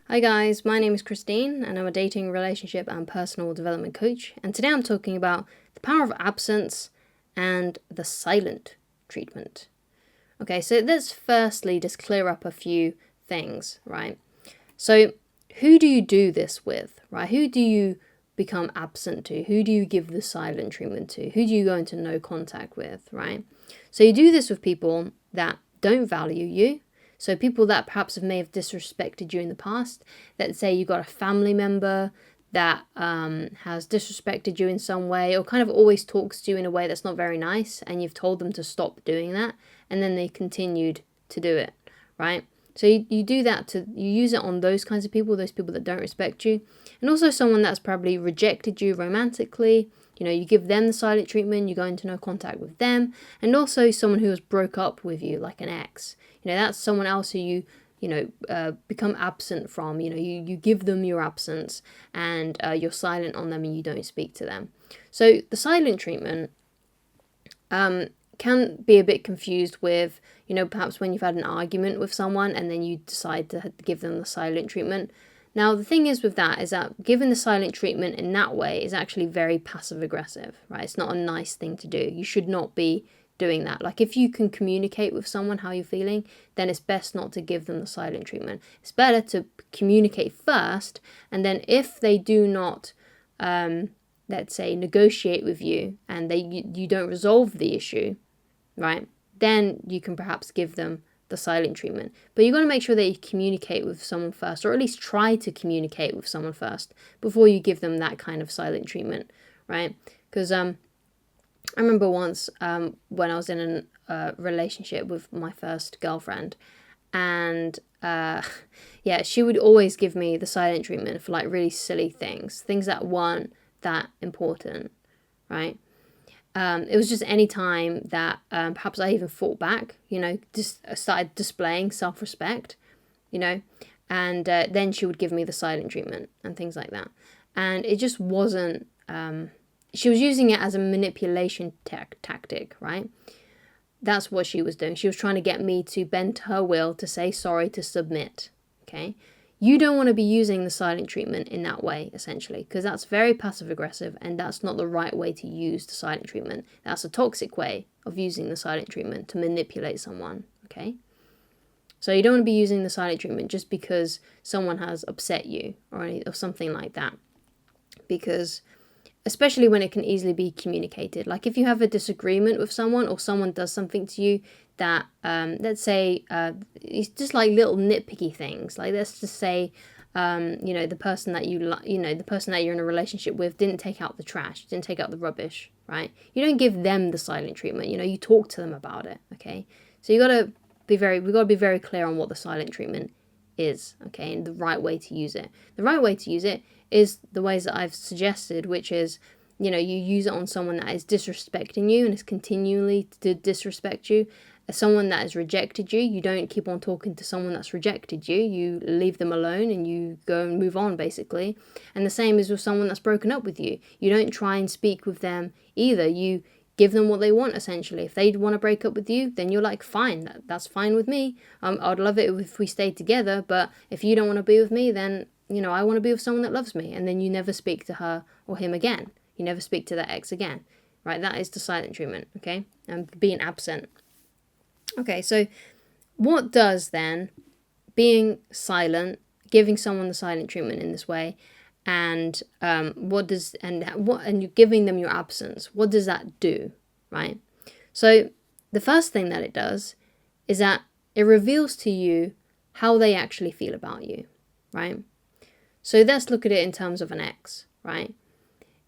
Hi guys, my name is Christine and I'm a dating, relationship and personal development coach, and today I'm talking about the power of absence and the silent treatment. Okay, so let's firstly just clear up a few things, right? So who do you do this with, right? Who do you become absent to? Who do you give the silent treatment to? Who do you go into no contact with, right? So you do this with people that don't value you. So people that perhaps may have disrespected you in the past. Let's say you got a family member that has disrespected you in some way, or kind of always talks to you in a way that's not very nice, and you've told them to stop doing that, and then they continued to do it, right? So you do that you use it on those kinds of people, those people that don't respect you, and also someone that's probably rejected you romantically. You give them the silent treatment, you go into no contact with them, and also someone who has broke up with you, like an ex. That's someone else who you become absent from. You give them your absence, and you're silent on them and you don't speak to them. So the silent treatment can be a bit confused with, perhaps when you've had an argument with someone and then you decide to give them the silent treatment. Now, the thing is with that is that giving the silent treatment in that way is actually very passive aggressive, right? It's not a nice thing to do. You should not be doing that. Like, if you can communicate with someone how you're feeling, then it's best not to give them the silent treatment. It's better to communicate first, and then if they do not, let's say, negotiate with you and you don't resolve the issue, right, then you can perhaps give them the silent treatment. But you've got to make sure that you communicate with someone first, or at least try to communicate with someone first before you give them that kind of silent treatment, right? Because I remember once when I was in a relationship with my first girlfriend, and yeah, she would always give me the silent treatment for like really silly things that weren't that important, right? It was just any time that perhaps I even fought back, just started displaying self-respect, and then she would give me the silent treatment and things like that. And it just wasn't, she was using it as a manipulation tactic, right? That's what she was doing. She was trying to get me to bend to her will, to say sorry, to submit, okay? You don't want to be using the silent treatment in that way, essentially, because that's very passive aggressive, and that's not the right way to use the silent treatment. That's a toxic way of using the silent treatment to manipulate someone, okay? So you don't want to be using the silent treatment just because someone has upset you or something like that, because especially when it can easily be communicated. Like if you have a disagreement with someone, or someone does something to you that, let's say, it's just like little nitpicky things. Like let's just say, the person that the person that you're in a relationship with didn't take out the trash, didn't take out the rubbish, right? You don't give them the silent treatment. You talk to them about it, okay? So we've got to be very clear on what the silent treatment is, okay, and the right way to use it. The right way to use it is the ways that I've suggested, which is, you use it on someone that is disrespecting you and is continually to disrespect you. As someone that has rejected you, you don't keep on talking to someone that's rejected you. You leave them alone and you go and move on, basically. And the same is with someone that's broken up with you. You don't try and speak with them either. You give them what they want, essentially. If they want to break up with you, then you're like, fine, that's fine with me. I'd love it if we stayed together, but if you don't want to be with me, then, I want to be with someone that loves me. And then you never speak to her or him again. You never speak to that ex again, right? That is the silent treatment, okay? And being absent. Okay, so what does then being silent, giving someone the silent treatment in this way, and you're giving them your absence, what does that do, right? So the first thing that it does is that it reveals to you how they actually feel about you, right? So let's look at it in terms of an ex, right?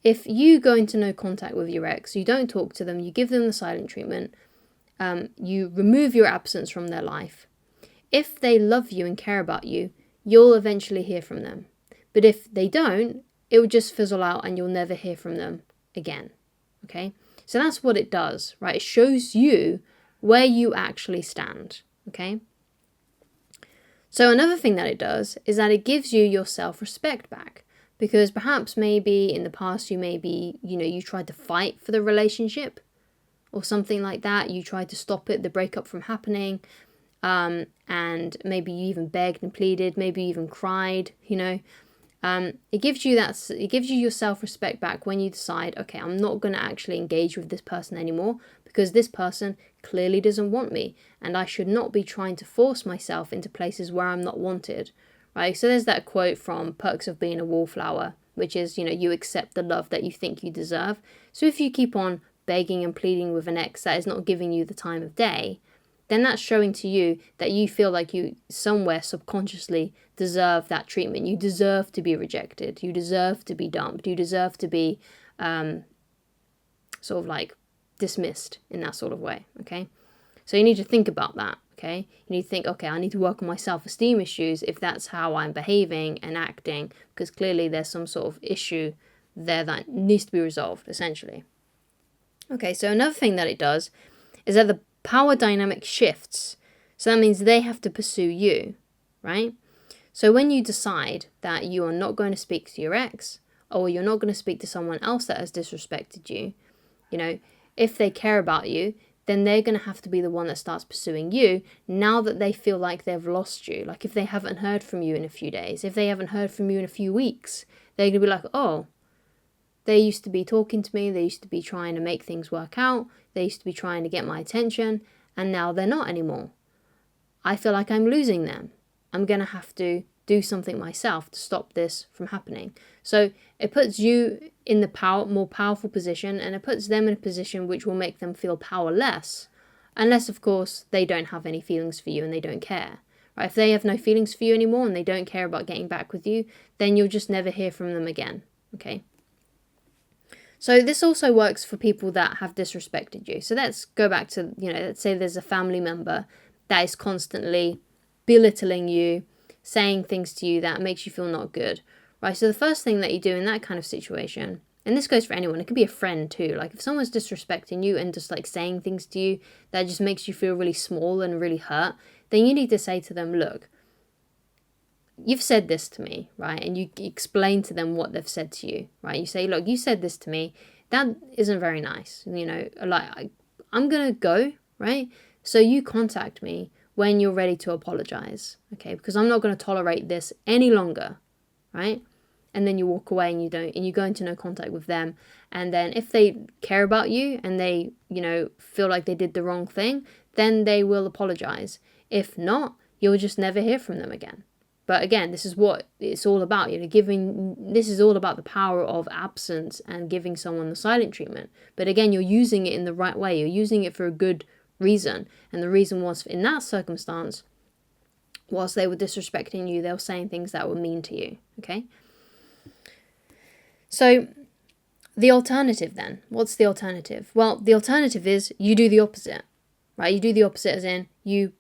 If you go into no contact with your ex, you don't talk to them, you give them the silent treatment, you remove your absence from their life. If they love you and care about you, you'll eventually hear from them. But if they don't, it will just fizzle out and you'll never hear from them again, okay? So that's what it does, right? It shows you where you actually stand, okay? So another thing that it does is that it gives you your self-respect back, because perhaps maybe in the past you tried to fight for the relationship or something like that. You tried to stop the breakup from happening, and maybe you even begged and pleaded, maybe you even cried, it gives you your self-respect back when you decide, okay, I'm not going to actually engage with this person anymore because this person clearly doesn't want me, and I should not be trying to force myself into places where I'm not wanted, right? So there's that quote from Perks of Being a Wallflower, which is, you accept the love that you think you deserve. So if you keep on begging and pleading with an ex that is not giving you the time of day, then that's showing to you that you feel like you somewhere subconsciously deserve that treatment. You deserve to be rejected. You deserve to be dumped. You deserve to be sort of like dismissed in that sort of way, okay? So you need to think about that, okay? You need to think, okay, I need to work on my self-esteem issues if that's how I'm behaving and acting, because clearly there's some sort of issue there that needs to be resolved, essentially. Okay, so another thing that it does is that the power dynamic shifts. So that means they have to pursue you, right? So when you decide that you are not going to speak to your ex, or you're not going to speak to someone else that has disrespected you, if they care about you, then they're going to have to be the one that starts pursuing you now that they feel like they've lost you. Like if they haven't heard from you in a few days, if they haven't heard from you in a few weeks, they're going to be like, oh, they used to be talking to me, they used to be trying to make things work out, they used to be trying to get my attention, and now they're not anymore. I feel like I'm losing them. I'm going to have to do something myself to stop this from happening. So it puts you in the more powerful position, and it puts them in a position which will make them feel powerless, unless, of course, they don't have any feelings for you and they don't care. Right? If they have no feelings for you anymore and they don't care about getting back with you, then you'll just never hear from them again. Okay? So this also works for people that have disrespected you. So let's go back to, let's say there's a family member that is constantly belittling you, saying things to you that makes you feel not good, right? So the first thing that you do in that kind of situation, and this goes for anyone, it could be a friend too. Like if someone's disrespecting you and just like saying things to you that just makes you feel really small and really hurt, then you need to say to them, look, you've said this to me, right? And you explain to them what they've said to you, right? You say, look, you said this to me. That isn't very nice. Like I'm going to go, right? So you contact me when you're ready to apologize, okay? Because I'm not going to tolerate this any longer, right? And then you walk away and you go into no contact with them. And then if they care about you and they, feel like they did the wrong thing, then they will apologize. If not, you'll just never hear from them again. But again, this is what it's all about, this is all about the power of absence and giving someone the silent treatment. But again, you're using it in the right way. You're using it for a good reason. And the reason was, in that circumstance, whilst they were disrespecting you, they were saying things that were mean to you, okay? So the alternative then, what's the alternative? Well, the alternative is you do the opposite, right? You do the opposite as in you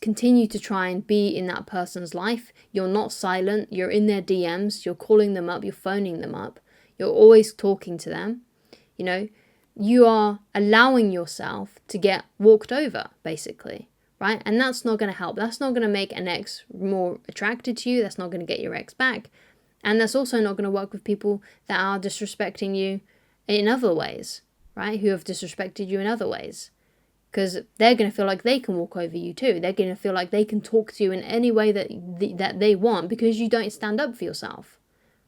continue to try and be in that person's life. You're not silent. You're in their DMs. You're calling them up. You're phoning them up. You're always talking to them. You are allowing yourself to get walked over, basically, right? And that's not going to help. That's not going to make an ex more attracted to you. That's not going to get your ex back. And that's also not going to work with people that are disrespecting you in other ways, right? Who have disrespected you in other ways. Because they're going to feel like they can walk over you too. They're going to feel like they can talk to you in any way that they want because you don't stand up for yourself,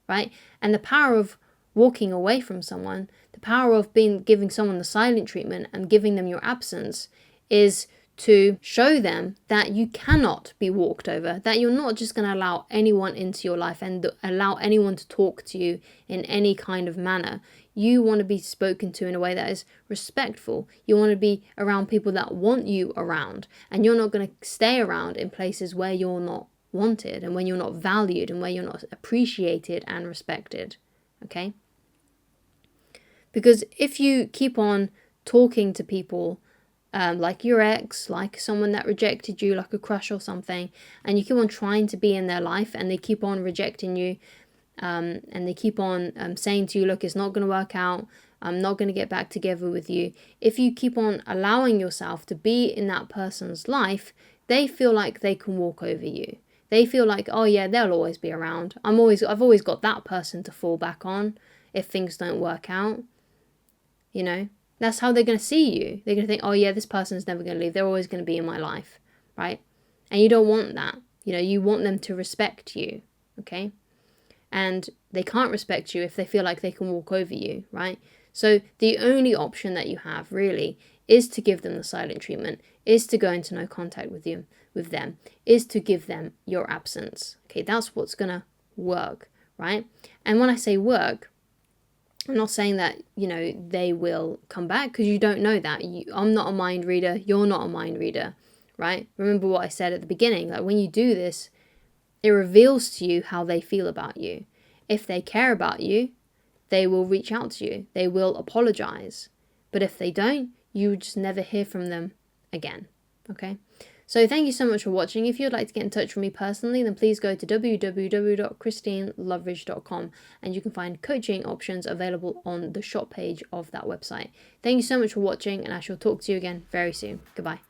right? And the power of walking away from someone, the power of giving someone the silent treatment and giving them your absence is to show them that you cannot be walked over, that you're not just going to allow anyone into your life and allow anyone to talk to you in any kind of manner. You want to be spoken to in a way that is respectful. You want to be around people that want you around, and you're not going to stay around in places where you're not wanted and when you're not valued and where you're not appreciated and respected, okay? Because if you keep on talking to people like your ex, like someone that rejected you, like a crush or something, and you keep on trying to be in their life and they keep on rejecting you, and they keep on saying to you, look, it's not going to work out, I'm not going to get back together with you. If you keep on allowing yourself to be in that person's life, they feel like they can walk over you. They feel like, oh yeah, they'll always be around. I've always got that person to fall back on if things don't work out. That's how they're going to see you. They're going to think, oh yeah, this person's never going to leave. They're always going to be in my life. right? And you don't want that. You want them to respect you, okay? And they can't respect you if they feel like they can walk over you, right? So the only option that you have really is to give them the silent treatment, is to go into no contact with them, is to give them your absence. Okay, that's what's gonna work, right? And when I say work, I'm not saying that, they will come back, because you don't know that. I'm not a mind reader, you're not a mind reader, right? Remember what I said at the beginning, like when you do this, it reveals to you how they feel about you. If they care about you, they will reach out to you. They will apologize. But if they don't, you just never hear from them again. Okay? So thank you so much for watching. If you'd like to get in touch with me personally, then please go to www.christineloveridge.com and you can find coaching options available on the shop page of that website. Thank you so much for watching, and I shall talk to you again very soon. Goodbye.